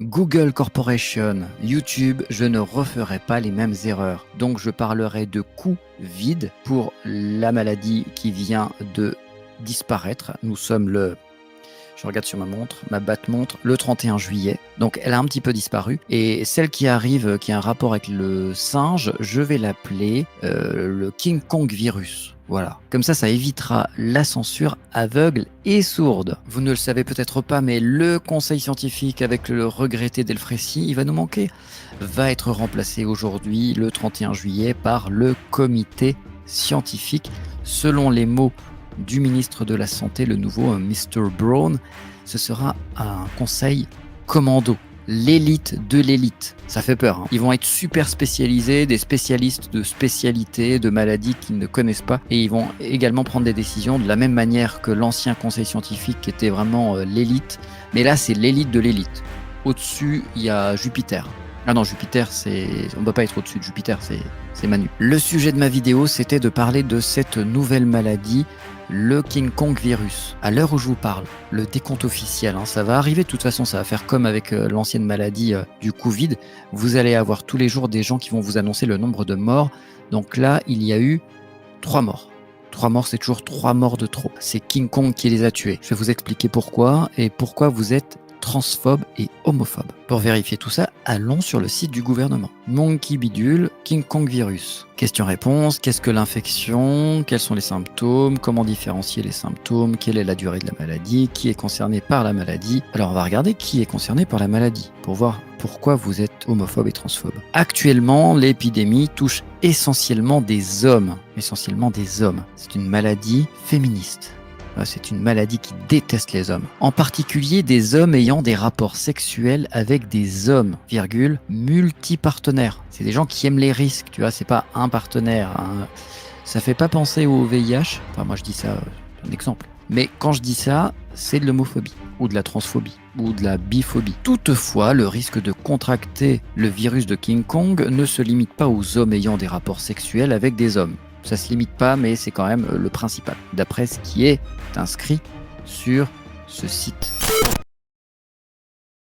Google Corporation, YouTube, je ne referai pas les mêmes erreurs. Donc je parlerai de Covid pour la maladie qui vient de disparaître. Nous sommes je regarde sur ma batte-montre, le 31 juillet. Donc elle a un petit peu disparu. Et celle qui arrive, qui a un rapport avec le singe, je vais l'appeler le King Kong virus. Voilà. Comme ça évitera la censure aveugle et sourde. Vous ne le savez peut-être pas, mais le conseil scientifique avec le regretté Delfrécy, il va nous manquer, va être remplacé aujourd'hui, le 31 juillet, par le comité scientifique. Selon les mots du ministre de la Santé, le nouveau Mr. Brown, ce sera un conseil commando, l'élite de l'élite. Ça fait peur, hein. Ils vont être super spécialisés, des spécialistes de spécialités, de maladies qu'ils ne connaissent pas, et ils vont également prendre des décisions de la même manière que l'ancien conseil scientifique qui était vraiment l'élite, mais là c'est l'élite de l'élite. Au-dessus, il y a Jupiter. Ah non, Jupiter, on ne peut pas être au-dessus de Jupiter, c'est Manu. Le sujet de ma vidéo, c'était de parler de cette nouvelle maladie, le King Kong virus. À l'heure où je vous parle, le décompte officiel, ça va arriver de toute façon, ça va faire comme avec l'ancienne maladie du Covid. Vous allez avoir tous les jours des gens qui vont vous annoncer le nombre de morts. Donc là, il y a eu 3 morts. 3 morts, c'est toujours 3 morts de trop. C'est King Kong qui les a tués. Je vais vous expliquer pourquoi et pourquoi vous êtes transphobe et homophobe. Pour vérifier tout ça, allons sur le site du gouvernement. Monkey bidule, King Kong virus. Question-réponse, qu'est-ce que l'infection? Quels sont les symptômes? Comment différencier les symptômes? Quelle est la durée de la maladie? Qui est concerné par la maladie? Alors on va regarder qui est concerné par la maladie pour voir pourquoi vous êtes homophobe et transphobe. Actuellement, l'épidémie touche essentiellement des hommes. Essentiellement des hommes. C'est une maladie féministe. C'est une maladie qui déteste les hommes. En particulier des hommes ayant des rapports sexuels avec des hommes, multipartenaires. C'est des gens qui aiment les risques, tu vois, c'est pas un partenaire. Ça fait pas penser au VIH. Enfin, moi je dis ça, c'est un exemple. Mais quand je dis ça, c'est de l'homophobie, ou de la transphobie, ou de la biphobie. Toutefois, le risque de contracter le virus de King Kong ne se limite pas aux hommes ayant des rapports sexuels avec des hommes. Ça se limite pas, mais c'est quand même le principal, d'après ce qui est inscrit sur ce site.